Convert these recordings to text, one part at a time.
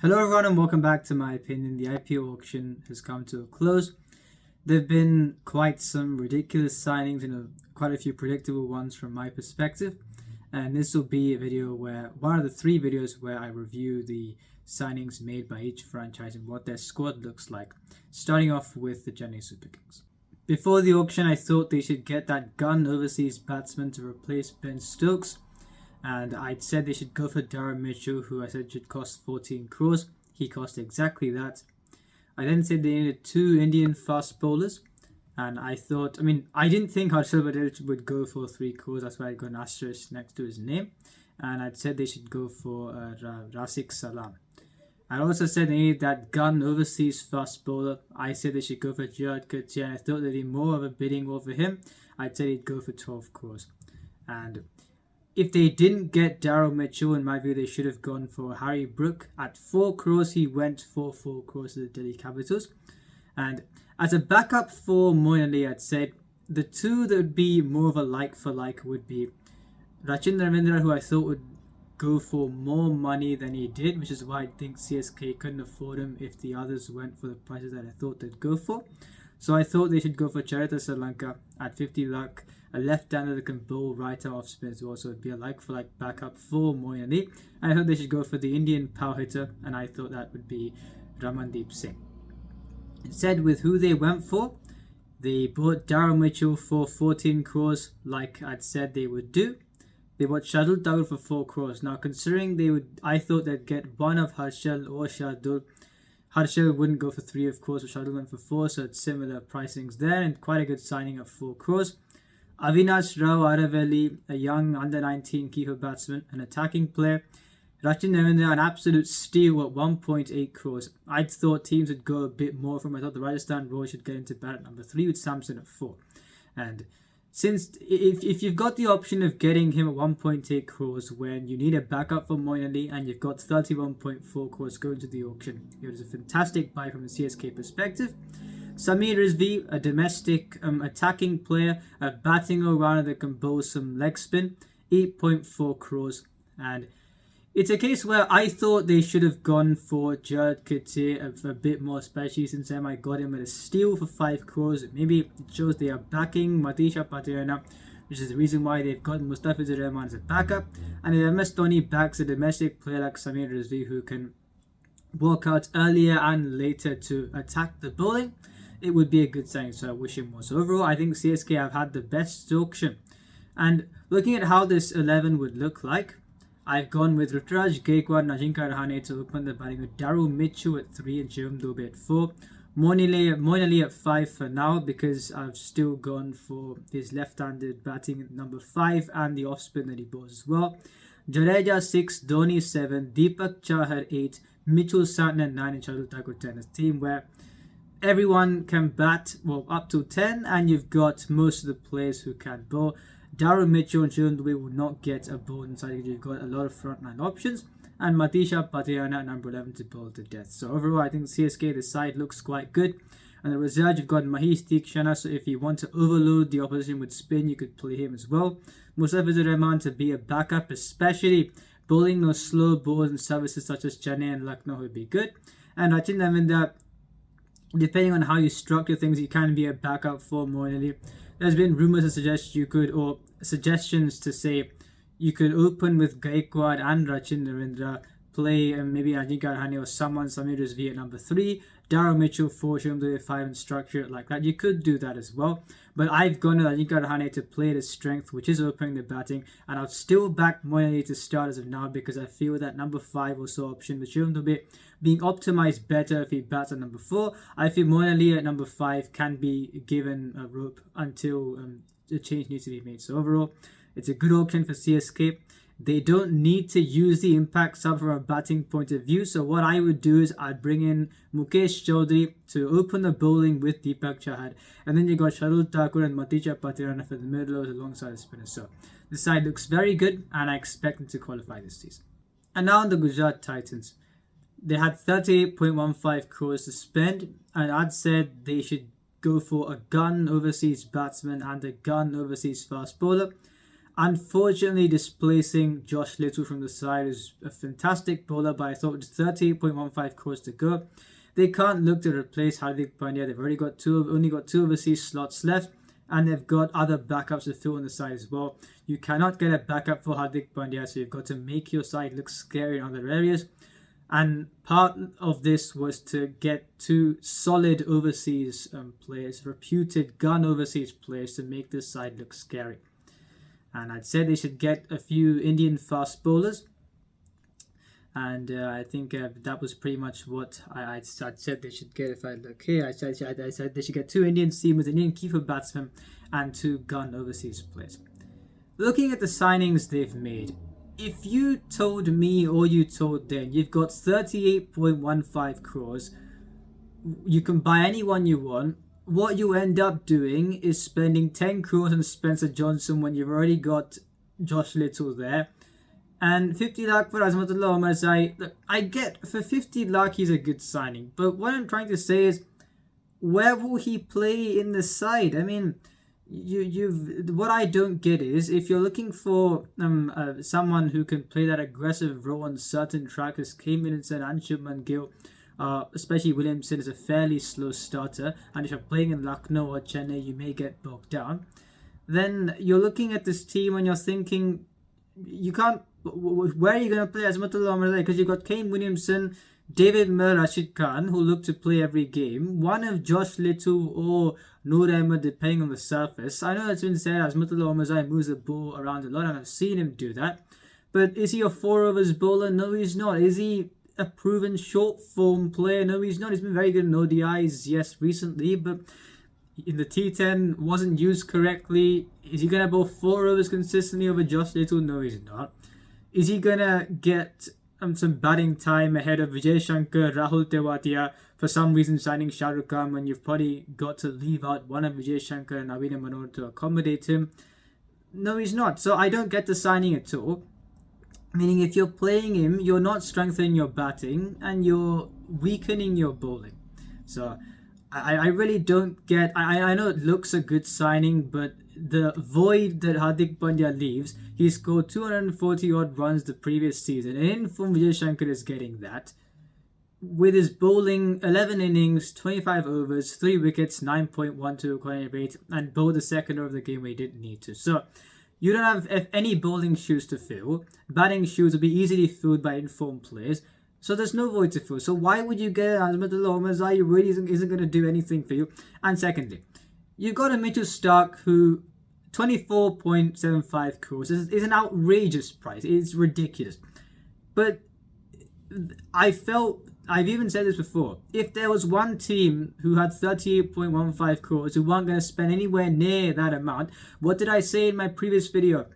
Hello everyone and welcome back to my opinion. The IPL auction has come to a close. There have been quite some ridiculous signings and quite a few predictable ones from my perspective. And this will be a video where one of the three videos where I review the signings made by each franchise and what their squad looks like. Starting off with the Chennai Super Kings. Before the auction, I thought they should get that gun overseas batsman to replace Ben Stokes. And I'd said they should go for Darren Mitchell, who I said should cost 14 crores. He cost exactly that. I then said they needed two Indian fast bowlers. And I didn't think Harshal Patel would go for 3 crores. That's why I got an asterisk next to his name. And I'd said they should go for Rasik Salam. I also said they needed that gun overseas fast bowler. I said they should go for Gujarat, and I thought they'd be more of a bidding war for him. I'd said he'd go for 12 crores. And if they didn't get Daryl Mitchell, in my view, they should have gone for Harry Brook. At 4 crores, he went for 4 crores to the Delhi Capitals. And as a backup for Moeen Ali, I'd said the two that would be more of a like for like would be Rachin Ravindra, who I thought would go for more money than he did, which is why I think CSK couldn't afford him if the others went for the prices that I thought they'd go for. So I thought they should go for Charita Sri Lanka at 50 lakh, a left-hander that can bowl right-arm off spin as well, so it'd be a like-for-like backup for Moeen Ali. And I thought they should go for the Indian power hitter, and I thought that would be Ramandeep Singh. Instead, with who they went for, they bought Darryl Mitchell for 14 crores, like I'd said they would do. They bought Shardul Thakur for 4 crores. Now, considering I thought they'd get one of Harshal or Shardul. Harshal wouldn't go for 3, of course, but Shardul went for 4, so it's similar pricings there, and quite a good signing of 4 crores. Avinash Rao Aravelli, a young under-19 keeper batsman, an attacking player. Rachin Ravindra, an absolute steal at 1.8 crores. I thought teams would go a bit more from him. I thought the Rajasthan Royals should get into bat at number 3 with Samson at 4. And since if you've got the option of getting him at 1.8 crores when you need a backup for Moeen Ali and you've got 31.4 crores going to the auction, it was a fantastic buy from a CSK perspective. Samir Rizvi, a domestic attacking player, a batting all-rounder that can bowl some leg spin, 8.4 crores. And it's a case where I thought they should have gone for Jared Katir a bit more, especially since I got him at a steal for 5 crores. Maybe it shows they are backing Matisha Patirana, which is the reason why they've got Mustafizur Rahman as a backup. And if MS Dhoni backs a domestic player like Samir Rizvi who can walk out earlier and later to attack the bowling, it would be a good signing, so I wish him more. So overall, I think CSK have had the best auction. And looking at how this 11 would look like, I've gone with Ruturaj Gaikwad and Ajinkya Rahane to open the batting with Daryl Mitchell at 3 and Shivam Dube at 4. Moeen Ali at 5 for now because I've still gone for his left-handed batting at number 5 and the off-spin that he bowls as well. Jadeja 6, Dhoni 7, Deepak Chahar 8, Mitchell Santner 9 and Shardul Thakur 10. A team where everyone can bat up to 10 and you've got most of the players who can bowl. Daryl Mitchell and Shivam Dube will not get a bowl inside because you've got a lot of frontline options. And Matisha Patirana at number 11 to bowl to death. So overall, I think CSK, the side looks quite good. And the reserve, you've got Mahesh Theekshana, so if you want to overload the opposition with spin, you could play him as well. Mustafizur Rahman to be a backup, especially bowling those slow balls and services such as Chennai and Lucknow would be good. And Rachin Ravindra, depending on how you structure things, you can be a backup for Moeen Ali. There's been rumors that suggest you could, or suggestions to say you could open with Gaikwad and Rachin Ravindra, play maybe Ajinkya Rahane or someone, Samir Rizvi at number 3, Daryl Mitchell 4, Shivam Dube 5 and structure it like that. You could do that as well. But I've gone with Ajinkya Rahane to play his strength, which is opening the batting. And I'll still back Moeen Ali to start as of now because I feel that number 5 or so option with Shivam Dube being optimized better if he bats at number 4. I feel Moeen Ali at number 5 can be given a rope until a change needs to be made. So overall, it's a good auction for CSK. They don't need to use the impact sub from a batting point of view. So what I would do is I'd bring in Mukesh Chaudhary to open the bowling with Deepak Chahar. And then you got Shardul Thakur and Matisha Patirana for the middle overs alongside the spinners. So the side looks very good and I expect them to qualify this season. And now on the Gujarat Titans. They had 38.15 crores to spend. And I'd said they should go for a gun overseas batsman and a gun overseas fast bowler. Unfortunately, displacing Josh Little from the side is a fantastic bowler, but I thought with 38.15 crores to go, they can't look to replace Hardik Pandya. They've only got two overseas slots left, and they've got other backups to fill on the side as well. You cannot get a backup for Hardik Pandya, so you've got to make your side look scary in other areas. And part of this was to get two solid overseas players, reputed gun overseas players, to make this side look scary. And I'd said they should get a few Indian fast bowlers. And I think that was pretty much what I'd said they should get. If I look here, I said they should get two Indian seamers, Indian keeper batsmen, and two gun overseas players. Looking at the signings they've made, if you told me or you told them you've got 38.15 crores, you can buy anyone you want, what you end up doing is spending 10 crores on Spencer Johnson when you've already got Josh Little there. And 50 lakh for Azmatullah Omarzai. Look, I get for 50 lakh he's a good signing, but what I'm trying to say is, where will he play in the side? I mean, what I don't get is, if you're looking for someone who can play that aggressive role on certain tracks, as Kane Williamson and Shubman Gill, especially Williamson is a fairly slow starter, and if you're playing in Lucknow or Chennai, you may get bogged down. Then you're looking at this team and you're thinking, you can't. Where are you going to play Azmatullah Omarzai? Because you've got Kane Williamson, David Miller, Rashid Khan, who look to play every game. One of Josh Little or Noor Ahmed, depending on the surface. I know it's been said Azmatullah Omarzai moves the ball around a lot, and I've seen him do that. But is he a 4 overs bowler? No, he's not. Is he a proven short form player? No, he's not. He's been very good in ODIs, yes, recently, but in the T10 wasn't used correctly. Is he going to bowl 4 overs consistently over Josh Little? No, he's not. Is he going to get some batting time ahead of Vijay Shankar, Rahul Tewatia, for some reason signing Shah Rukh Khan when you've probably got to leave out one of Vijay Shankar and Naveen Manohar to accommodate him? No, he's not. So I don't get the signing at all. Meaning, if you're playing him, you're not strengthening your batting and you're weakening your bowling. So I really don't get. I know it looks a good signing, but the void that Hardik Pandya leaves, he scored 240 odd runs the previous season, and in form Vijay Shankar is getting that. With his bowling, 11 innings, 25 overs, 3 wickets, 9.12 equality rate, and bowled the second over of the game where he didn't need to. So you don't have any bowling shoes to fill. Batting shoes will be easily filled by informed players. So there's no void to fill. So why would you get Azmatullah Omarzai? He really isn't going to do anything for you. And secondly, you've got a Mitchell Starc who 24.75 crores is an outrageous price. It's ridiculous. But I've even said this before, if there was one team who had 38.15 crores who weren't going to spend anywhere near that amount, what did I say in my previous video?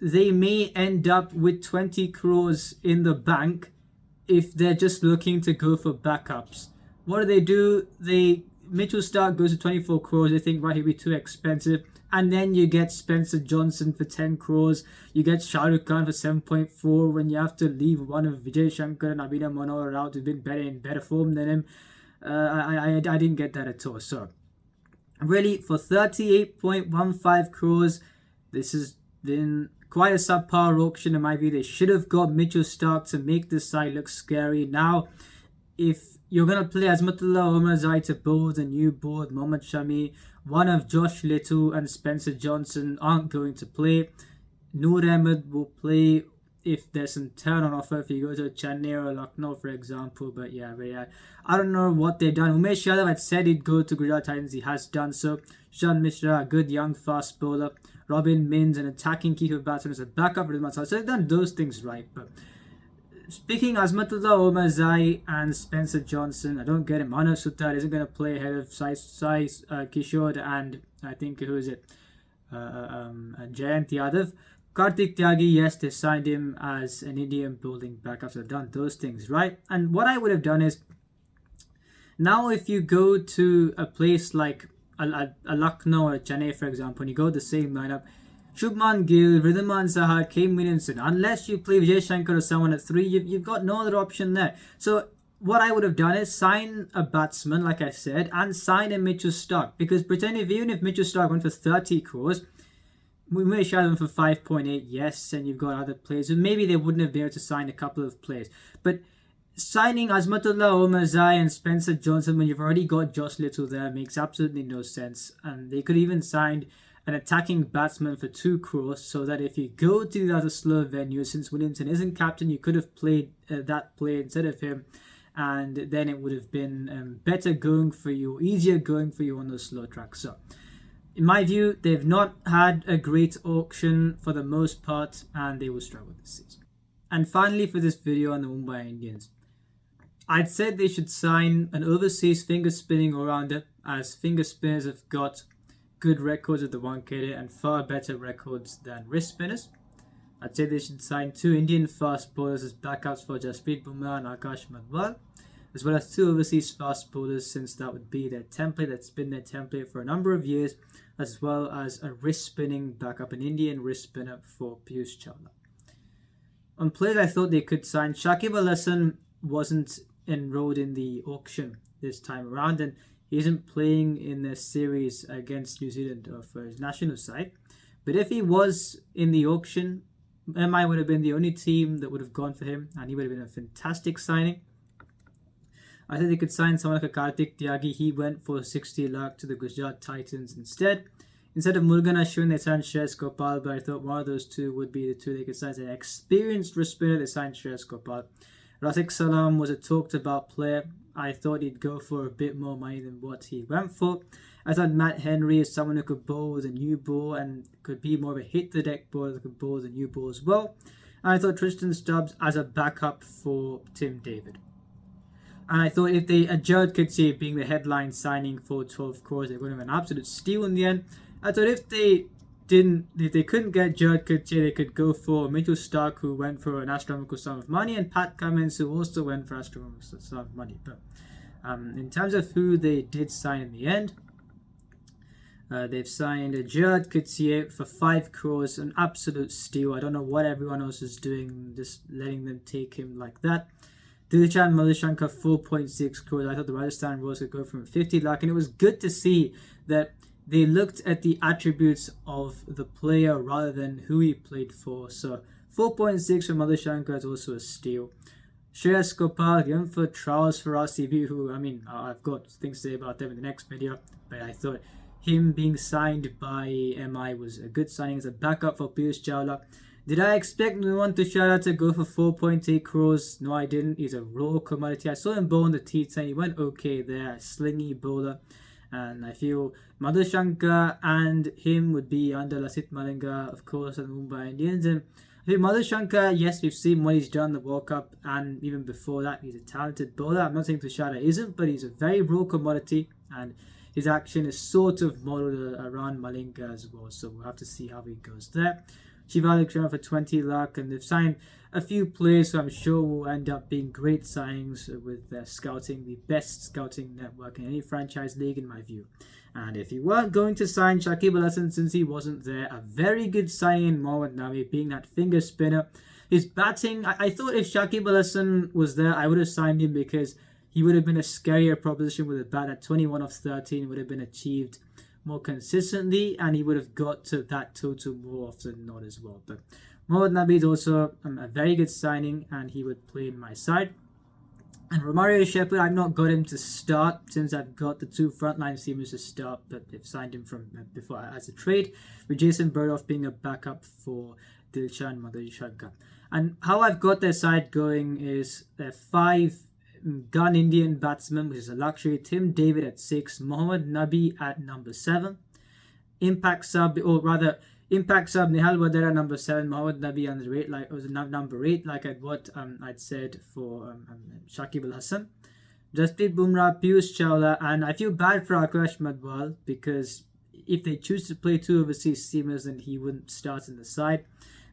They may end up with 20 crores in the bank if they're just looking to go for backups. What do? Mitchell Starc goes to 24 crores. They think, right, he'll be too expensive. And then you get Spencer Johnson for 10 crores. You get Shah Rukh Khan for 7.4 when you have to leave one of Vijay Shankar and Naveen Manohar out who've been in better form than him. I didn't get that at all. So, really, for 38.15 crores, this has been quite a subpar auction in my view. They should have got Mitchell Starc to make this side look scary. Now, if you're going to play Azmatullah Omarzai to bowl the new board, Mohammad Shami, one of Josh Little and Spencer Johnson aren't going to play. Noor Ahmed will play if there's some turn on offer, if you go to Chennai or Lucknow, for example. But yeah, I don't know what they've done. Umesh Yadav had said he'd go to Gujarat Titans. He has done so. Shan Mishra, a good young fast bowler. Robin Mins, an attacking keeper batsman, as a backup for Rizman. So they've done those things right. But speaking Azmatullah Omarzai and Spencer Johnson, I don't get him. Manav Suttar isn't going to play ahead of Sai Kishore and I think who is it? Jayant Yadav. Kartik Tyagi, yes, they signed him as an Indian bowling backup. So they've done those things right. And what I would have done is, now if you go to a place like a Lucknow or Chennai, for example, and you go the same lineup, Shubman Gill, Ridhaman Sahar, Kane Williamson, unless you play Vijay Shankar or someone at 3, you've got no other option there. So what I would have done is sign a batsman, like I said, and sign a Mitchell Starc. Because even if Mitchell Starc went for 30 crores, we may share them for 5.8, yes, and you've got other players. And maybe they wouldn't have been able to sign a couple of players. But signing Azmatullah Omarzai and Spencer Johnson when you've already got Josh Little there makes absolutely no sense. And they could even signed an attacking batsman for 2 crores, so that if you go to the other slow venue, since Williamson isn't captain, you could have played that player instead of him. And then it would have been better going for you, easier going for you on those slow tracks. So in my view, they've not had a great auction for the most part, and they will struggle this season. And finally, for this video on the Mumbai Indians, I'd said they should sign an overseas finger spinning all-rounder, as finger spinners have got good records at the Wankhede and far better records than wrist spinners. I'd say they should sign 2 Indian fast bowlers as backups for Jasprit Bumrah and Akash Madwal, as well as 2 overseas fast bowlers, since that would be their template. That's been their template for a number of years, as well as a wrist spinning backup, an Indian wrist spinner for Piyush Chawla. On players I thought they could sign, Shakib Al Hasan wasn't enrolled in the auction this time around, and he isn't playing in the series against New Zealand for his national side. But if he was in the auction, MI would have been the only team that would have gone for him, and he would have been a fantastic signing. I think they could sign someone like a Kartik Tyagi. He went for 60 lakh to the Gujarat Titans instead. Instead of Murugan Ashwin, they signed Shreyas Gopal, but I thought one of those 2 would be the 2 they could sign. An experienced wrist spinner, they signed Shreyas Gopal. Rafiq Salam was a talked about player. I thought he'd go for a bit more money than what he went for. I thought Matt Henry is someone who could bowl with a new ball and could be more of a hit the deck bowler that could bowl with a new ball as well. And I thought Tristan Stubbs as a backup for Tim David. And I thought if they Jared Coetzee being the headline signing for 12 crores, they would have an absolute steal in the end. I thought if they couldn't get Jared Coetzee, they could go for Mitchell Stark, who went for an astronomical sum of money, and Pat Cummins, who also went for astronomical sum of money. But in terms of who they did sign in the end, they've signed Jared Coetzee for 5 crores, an absolute steal. I don't know what everyone else is doing, just letting them take him like that. Dilshan Madhushankar 4.6 crores. I thought the Rajasthan Royals could go from 50 lakh, and it was good to see that they looked at the attributes of the player rather than who he played for. So 4.6 for Madhushankar is also a steal. Shreyas Gopal, given for trials for RCB, who, I've got things to say about them in the next video, but I thought him being signed by MI was a good signing as a backup for Piyush Chawla. Did I expect Nuwan Tushara to go for 4.8 crores? No, I didn't. He's a raw commodity. I saw him bowl in the T10. He went okay there, a slingy bowler. And I feel Madhushankar and him would be under Lasith Malinga, of course, and the Mumbai Indians. And I think Madhushankar, yes, we've seen what he's done in the World Cup, and even before that, he's a talented bowler. I'm not saying Tushara isn't, but he's a very raw commodity, and his action is sort of modeled around Malinga as well. So we'll have to see how he goes there. Shivalik Sharma for 20 lakh, and they've signed a few players who I'm sure will end up being great signings with their scouting, the best scouting network in any franchise league in my view. And if you weren't going to sign Shakib Al Hasan since he wasn't there, a very good signing in Mohammad Nabi, being that finger spinner. His batting, I thought if Shakib Al Hasan was there, I would have signed him because he would have been a scarier proposition with a bat at 21 of 13, would have been achieved more consistently, and he would have got to that total more often than not as well. But Mohammad Nabi is also a very good signing, and he would play in my side. And Romario Shepherd, I've not got him to start since I've got the 2 frontline seamers to start, but they've signed him from before as a trade, with Jason Burdoff being a backup for Dilshan Madhushankar. And how I've got their side going is their 5 gun Indian batsmen, which is a luxury. Tim David at 6, Mohammad Nabi at number 7, Impact sub Nihal Wadera number 7, Mohammad Nabi under 8, like was number 8, like I'd said for Shakib Al Hasan. Jasprit Bumrah, Piyush Chawla, and I feel bad for Akash Madwal because if they choose to play 2 overseas seamers, then he wouldn't start in the side.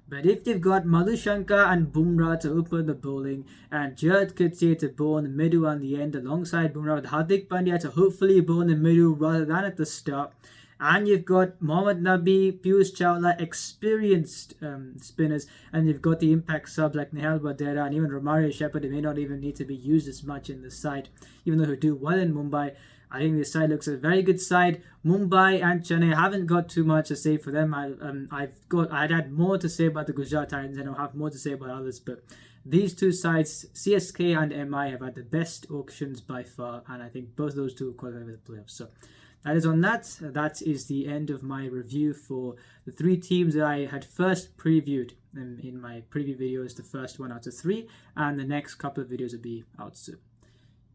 But if they've got Madhushankar and Bumrah to open the bowling, and Jared Coetzee to bowl in the middle and the end alongside Bumrah, with Hardik Pandya to hopefully bowl in the middle rather than at the start, and you've got Mohammad Nabi, Piyush Chawla, experienced spinners, and you've got the impact subs like Nihal Wadera and even Romario Shepherd, who may not even need to be used as much in the side, even though he'll do well in Mumbai. I think this side looks a very good side. Mumbai and Chennai, I haven't got too much to say for them. I'd had more to say about the Gujarat Titans, and I'll have more to say about others. But these two sides, CSK and MI, have had the best auctions by far, and I think both of those two will qualify for the playoffs. So that is on that. That is the end of my review for the three teams that I had first previewed in my preview video. Is the first one out of three, and the next couple of videos will be out soon.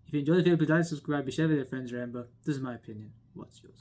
If you enjoyed the video, please like, subscribe, share with your friends. Remember, this is my opinion. What's yours?